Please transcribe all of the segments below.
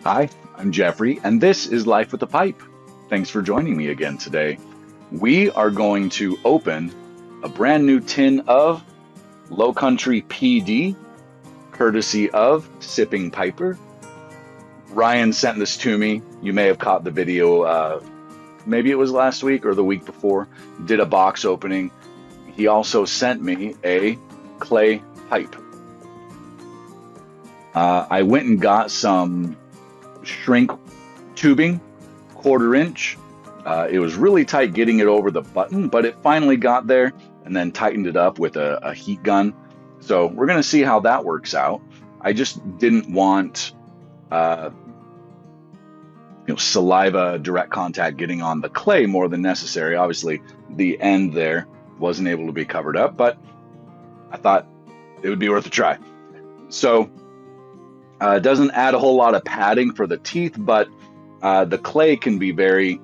Hi, I'm Jeffrey, and this is Life with a Pipe. Thanks for joining me again today. We are going to open a brand new tin of Low Country PeeDee, courtesy of Sipping Piper. Ryan sent this to me. You may have caught the video, maybe it was last week or the week before. Did a box opening. He also sent me a clay pipe. I went and got some shrink tubing, 1/4 inch. It was really tight getting it over the button, but it finally got there, and then tightened it up with a heat gun. So we're going to see how that works out. I just didn't want saliva direct contact getting on the clay more than necessary. Obviously, the end there wasn't able to be covered up, but I thought it would be worth a try. So it doesn't add a whole lot of padding for the teeth, but the clay can be very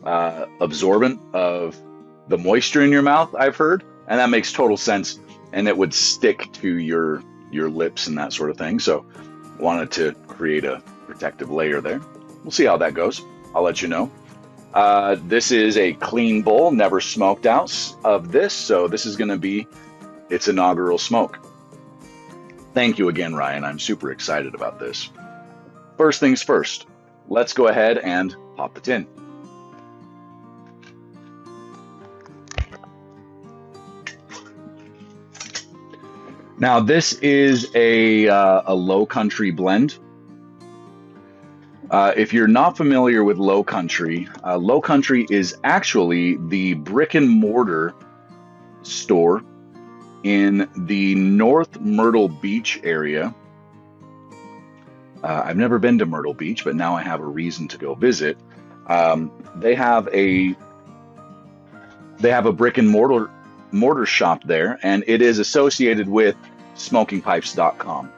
absorbent of the moisture in your mouth, I've heard, and that makes total sense. And it would stick to your lips and that sort of thing. So wanted to create a protective layer there. We'll see how that goes. I'll let you know. This is a clean bowl, never smoked out of this. So this is going to be its inaugural smoke. Thank you again, Ryan. I'm super excited about this. First things first, let's go ahead and pop the tin. Now, this is a Low Country blend. If you're not familiar with Low Country is actually the brick and mortar store in the North Myrtle Beach area. I've never been to Myrtle Beach, but now I have a reason to go visit. They have a brick and mortar shop there, and it is associated with smokingpipes.com.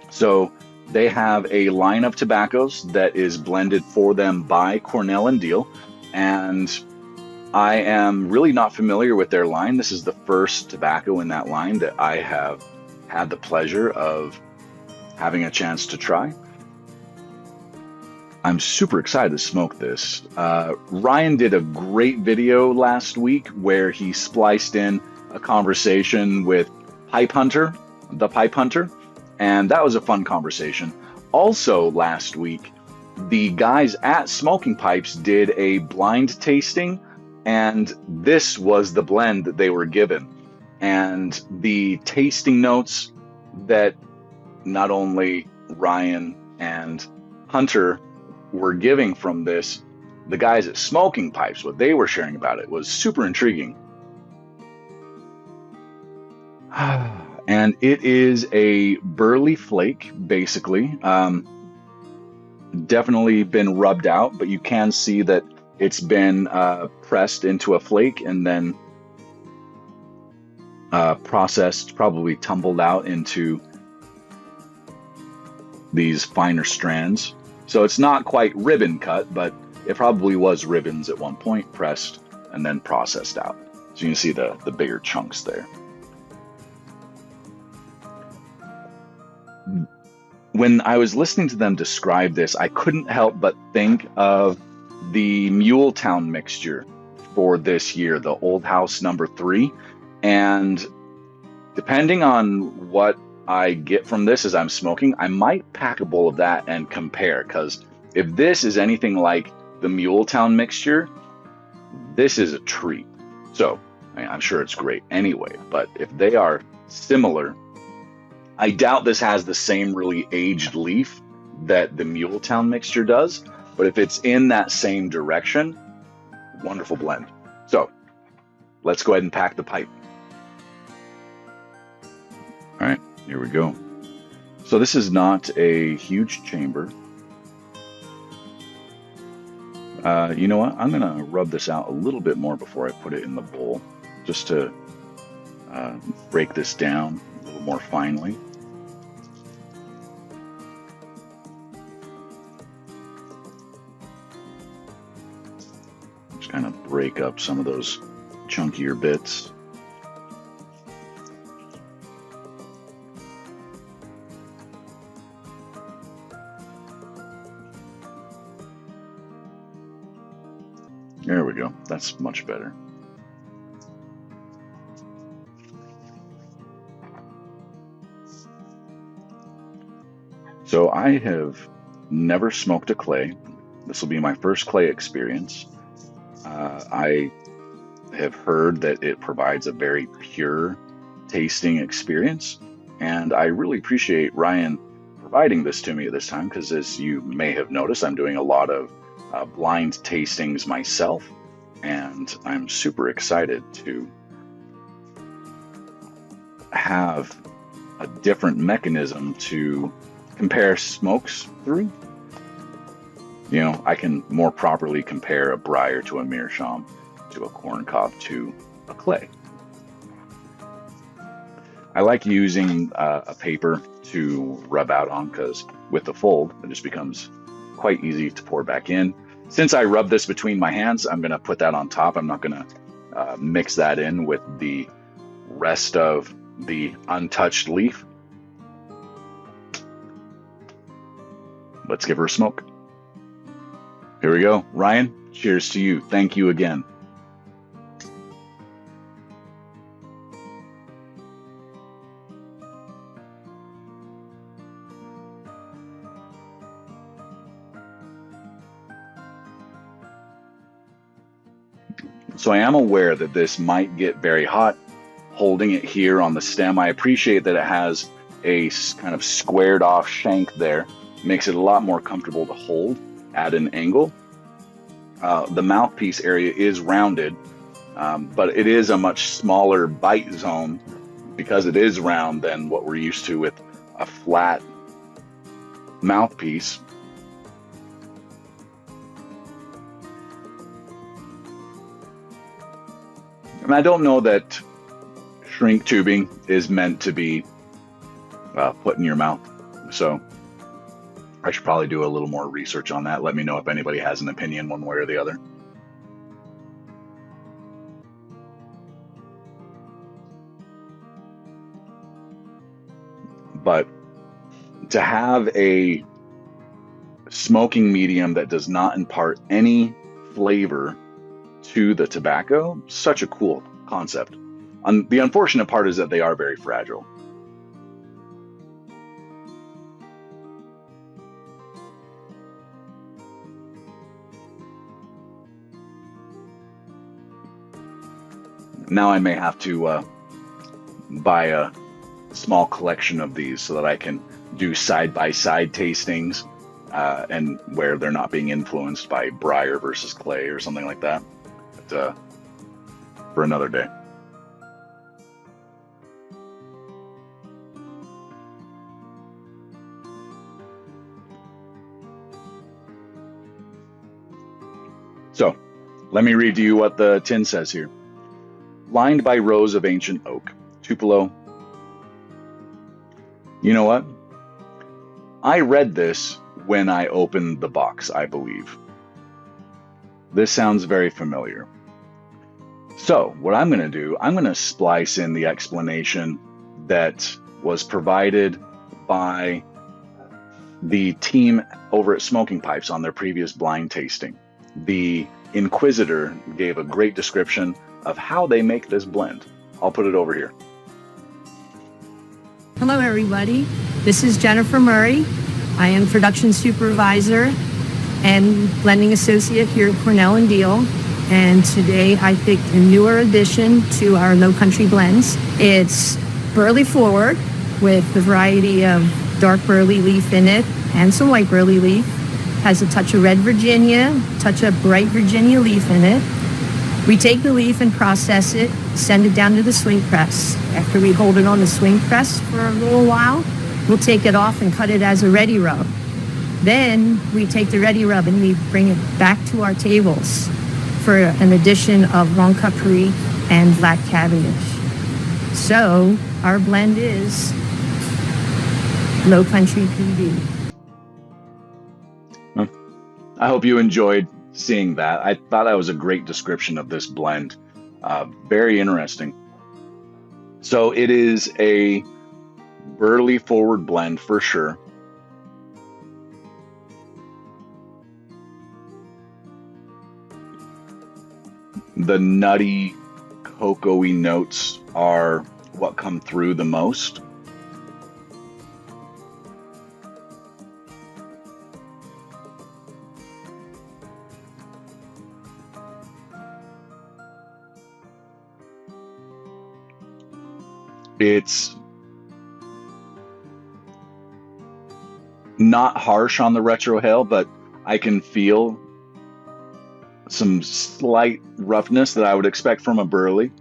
So they have a line of tobaccos that is blended for them by Cornell and Deal, and I am really not familiar with their line. This is the first tobacco in that line that I have had the pleasure of having a chance to try. I'm super excited to smoke this. Ryan did a great video last week where he spliced in a conversation with the Pipe Hunter, and that was a fun conversation. Also last week, the guys at Smoking Pipes did a blind tasting, and this was the blend that they were given. And the tasting notes that not only Ryan and Hunter were giving from this, the guys at Smoking Pipes, what they were sharing about it was super intriguing. And it is a burley flake, basically. Definitely been rubbed out, but you can see that it's been pressed into a flake and then processed, probably tumbled out into these finer strands. So it's not quite ribbon cut, but it probably was ribbons at one point, pressed and then processed out. So you can see the bigger chunks there. When I was listening to them describe this, I couldn't help but think of the Muletown mixture for this year, the Old House number 3. And depending on what I get from this as I'm smoking, I might pack a bowl of that and compare, because if this is anything like the Muletown mixture, this is a treat. So I'm sure it's great anyway, but if they are similar, I doubt this has the same really aged leaf that the Muletown mixture does, but if it's in that same direction, wonderful blend. So let's go ahead and pack the pipe. All right, here we go. So this is not a huge chamber. You know what? I'm gonna rub this out a little bit more before I put it in the bowl, just to break this down a little more finely. Just kind of break up some of those chunkier bits. There we go. That's much better. So I have never smoked a clay. This will be my first clay experience. I have heard that it provides a very pure tasting experience, and I really appreciate Ryan providing this to me at this time because, as you may have noticed, I'm doing a lot of blind tastings myself, and I'm super excited to have a different mechanism to compare smokes through. You know, I can more properly compare a briar to a meerschaum, to a corn cob, to a clay. I like using a paper to rub out on because with the fold, it just becomes quite easy to pour back in. Since I rub this between my hands, I'm going to put that on top. I'm not going to mix that in with the rest of the untouched leaf. Let's give her a smoke. Here we go. Ryan, cheers to you. Thank you again. So I am aware that this might get very hot. Holding it here on the stem, I appreciate that it has a kind of squared off shank there. Makes it a lot more comfortable to hold at an angle. The mouthpiece area is rounded, but it is a much smaller bite zone because it is round than what we're used to with a flat mouthpiece. And I don't know that shrink tubing is meant to be put in your mouth. So I should probably do a little more research on that. Let me know if anybody has an opinion one way or the other. But to have a smoking medium that does not impart any flavor to the tobacco, such a cool concept. The unfortunate part is that they are very fragile. Now I may have to buy a small collection of these so that I can do side-by-side tastings and where they're not being influenced by briar versus clay or something like that. But, for another day. So, let me read to you what the tin says here. Lined by rows of ancient oak, Tupelo. You know what? I read this when I opened the box, I believe. This sounds very familiar. So what I'm going to do, I'm going to splice in the explanation that was provided by the team over at Smoking Pipes on their previous blind tasting. The Inquisitor gave a great description of how they make this blend. I'll put it over here. Hello, everybody. This is Jennifer Murray. I am production supervisor and blending associate here at Cornell and Deal. And today I picked a newer addition to our Low Country blends. It's burley forward with a variety of dark burley leaf in it and some white burley leaf. Has a touch of red Virginia, touch of bright Virginia leaf in it. We take the leaf and process it, send it down to the swing press. After we hold it on the swing press for a little while, we'll take it off and cut it as a ready rub. Then we take the ready rub and we bring it back to our tables for an addition of long cut Paris and black Cavendish. So our blend is Low Country PeeDee. I hope you enjoyed seeing that. I thought that was a great description of this blend. Very interesting. So it is a burley forward blend for sure. The nutty, cocoa-y notes are what come through the most. It's not harsh on the retrohale, but I can feel some slight roughness that I would expect from a burley.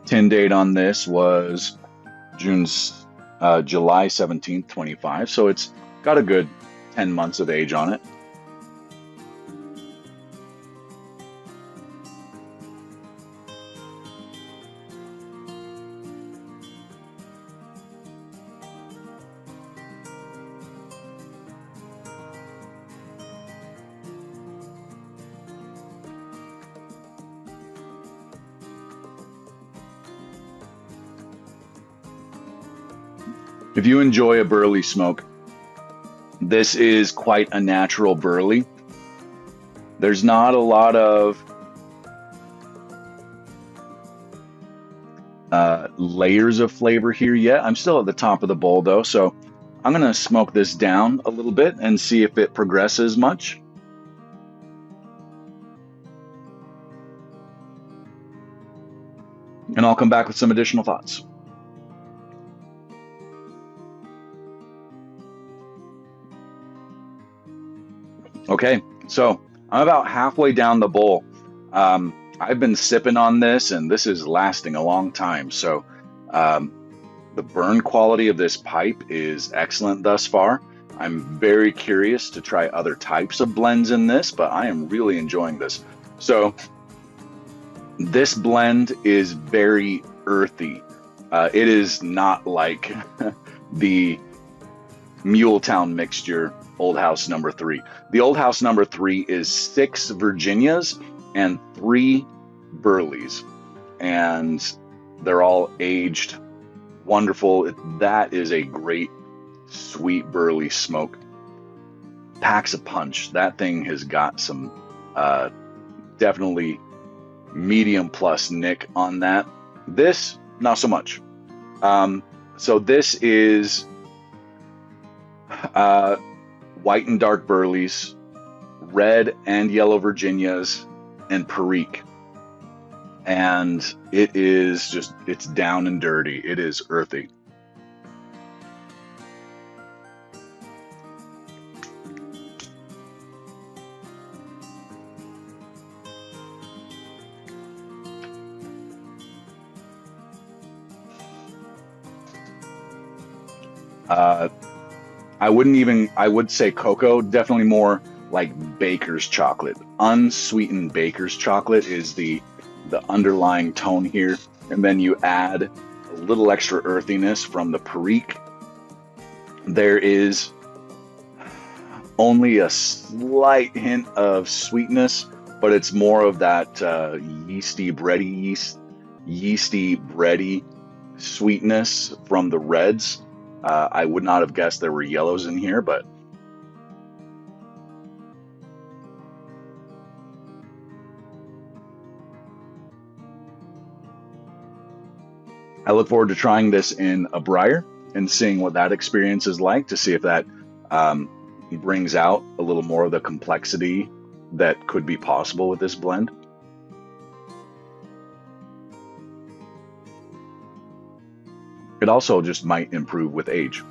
Tin date on this was July 17th, 25. So it's got a good 10 months of age on it. If you enjoy a burley smoke, this is quite a natural burley. There's not a lot of layers of flavor here yet. I'm still at the top of the bowl though, so I'm gonna smoke this down a little bit and see if it progresses much. And I'll come back with some additional thoughts. Okay, so I'm about halfway down the bowl. I've been sipping on this, and this is lasting a long time. So the burn quality of this pipe is excellent thus far. I'm very curious to try other types of blends in this, but I am really enjoying this. So this blend is very earthy. It is not like the Muletown mixture Old House number 3. The Old House number 3 is 6 Virginias and 3 Burleys, and they're all aged wonderful. That is a great sweet burley smoke. Packs a punch. That thing has got some definitely medium plus nick on that. This, not so much. So this is white and dark burleys, red and yellow Virginias, and Perique. And it is just, it's down and dirty. It is earthy. I would say cocoa, definitely more like baker's chocolate. Unsweetened baker's chocolate is the underlying tone here. And then you add a little extra earthiness from the Perique. There is only a slight hint of sweetness, but it's more of that yeasty bready sweetness from the reds. I would not have guessed there were yellows in here, but I look forward to trying this in a briar and seeing what that experience is like, to see if that brings out a little more of the complexity that could be possible with this blend. It also just might improve with age.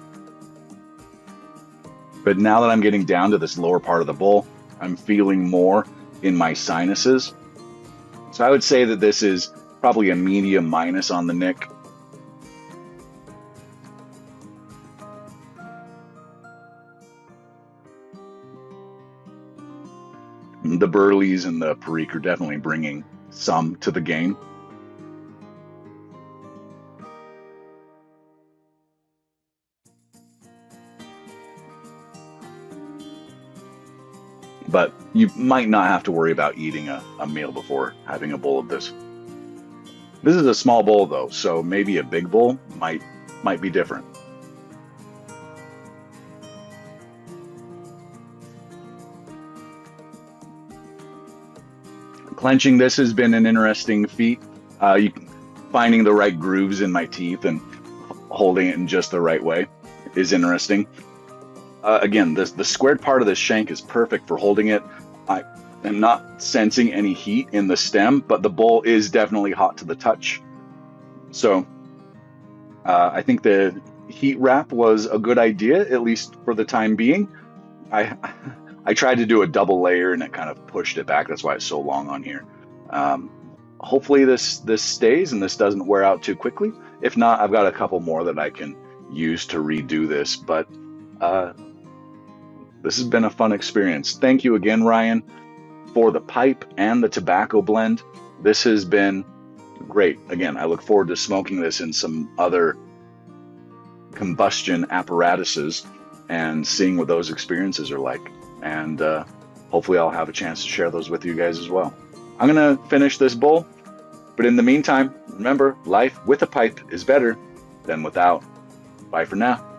But now that I'm getting down to this lower part of the bowl, I'm feeling more in my sinuses. So I would say that this is probably a medium minus on the nick. The Burleys and the Perique are definitely bringing some to the game. but you might not have to worry about eating a meal before having a bowl of this. This is a small bowl though, so maybe a big bowl might be different. Clenching this has been an interesting feat. Finding the right grooves in my teeth and holding it in just the right way is interesting. Again, the squared part of the shank is perfect for holding it. I am not sensing any heat in the stem, but the bowl is definitely hot to the touch. So I think the heat wrap was a good idea, at least for the time being. I tried to do a double layer and it kind of pushed it back. That's why it's so long on here. Hopefully this stays and this doesn't wear out too quickly. If not, I've got a couple more that I can use to redo this, but this has been a fun experience. Thank you again, Ryan, for the pipe and the tobacco blend. This has been great. Again, I look forward to smoking this in some other combustion apparatuses and seeing what those experiences are like. And hopefully I'll have a chance to share those with you guys as well. I'm going to finish this bowl, but in the meantime, remember, life with a pipe is better than without. Bye for now.